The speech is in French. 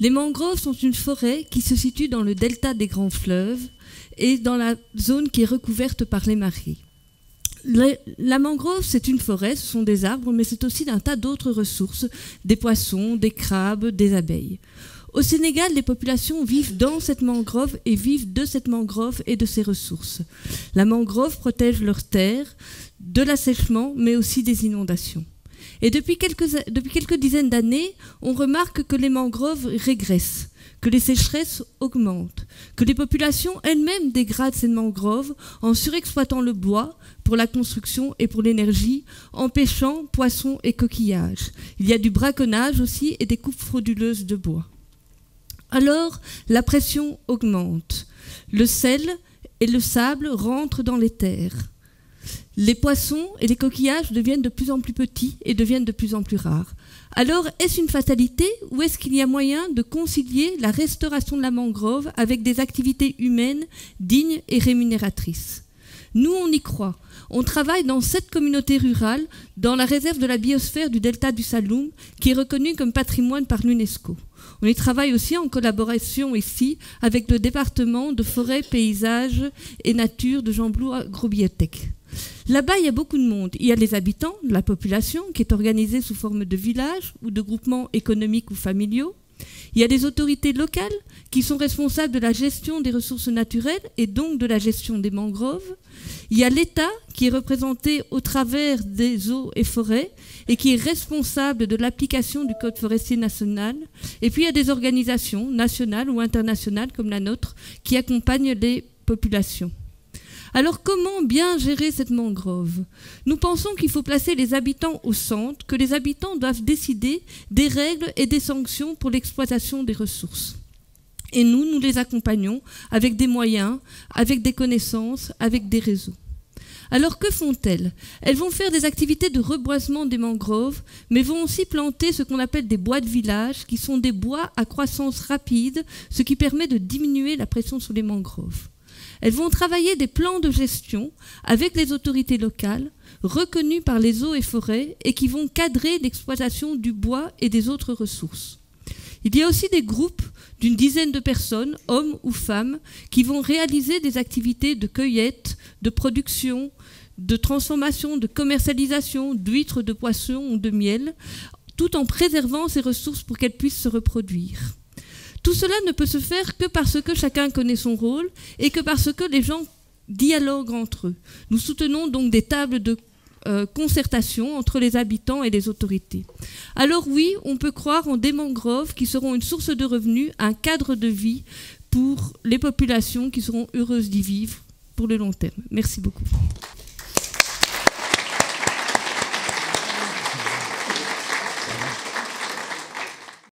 Les mangroves sont une forêt qui se situe dans le delta des grands fleuves et dans la zone qui est recouverte par les marées. La mangrove, c'est une forêt, ce sont des arbres, mais c'est aussi un tas d'autres ressources, des poissons, des crabes, des abeilles. Au Sénégal, les populations vivent dans cette mangrove et vivent de cette mangrove et de ses ressources. La mangrove protège leurs terres de l'assèchement, mais aussi des inondations. Et depuis quelques dizaines d'années, on remarque que les mangroves régressent, que les sécheresses augmentent, que les populations elles-mêmes dégradent ces mangroves en surexploitant le bois pour la construction et pour l'énergie, en pêchant poissons et coquillages. Il y a du braconnage aussi et des coupes frauduleuses de bois. Alors, la pression augmente. Le sel et le sable rentrent dans les terres. Les poissons et les coquillages deviennent de plus en plus petits et deviennent de plus en plus rares. Alors, est-ce une fatalité ou est-ce qu'il y a moyen de concilier la restauration de la mangrove avec des activités humaines dignes et rémunératrices ? Nous, on y croit. On travaille dans cette communauté rurale, dans la réserve de la biosphère du delta du Saloum, qui est reconnue comme patrimoine par l'UNESCO. On y travaille aussi en collaboration ici avec le département de forêt, paysages et nature de Jean Blou Agrobiotech. Là-bas, il y a beaucoup de monde. Il y a les habitants, la population, qui est organisée sous forme de villages ou de groupements économiques ou familiaux. Il y a des autorités locales qui sont responsables de la gestion des ressources naturelles et donc de la gestion des mangroves. Il y a l'État qui est représenté au travers des eaux et forêts et qui est responsable de l'application du Code forestier national. Et puis il y a des organisations nationales ou internationales comme la nôtre qui accompagnent les populations. Alors comment bien gérer cette mangrove ? Nous pensons qu'il faut placer les habitants au centre, que les habitants doivent décider des règles et des sanctions pour l'exploitation des ressources. Et nous les accompagnons avec des moyens, avec des connaissances, avec des réseaux. Alors que font-elles ? Elles vont faire des activités de reboisement des mangroves, mais vont aussi planter ce qu'on appelle des bois de village, qui sont des bois à croissance rapide, ce qui permet de diminuer la pression sur les mangroves. Elles vont travailler des plans de gestion avec les autorités locales, reconnues par les eaux et forêts, et qui vont cadrer l'exploitation du bois et des autres ressources. Il y a aussi des groupes d'une dizaine de personnes, hommes ou femmes, qui vont réaliser des activités de cueillette, de production, de transformation, de commercialisation d'huîtres, de poissons ou de miel, tout en préservant ces ressources pour qu'elles puissent se reproduire. Tout cela ne peut se faire que parce que chacun connaît son rôle et que parce que les gens dialoguent entre eux. Nous soutenons donc des tables de concertation entre les habitants et les autorités. Alors oui, on peut croire en des mangroves qui seront une source de revenus, un cadre de vie pour les populations qui seront heureuses d'y vivre pour le long terme. Merci beaucoup.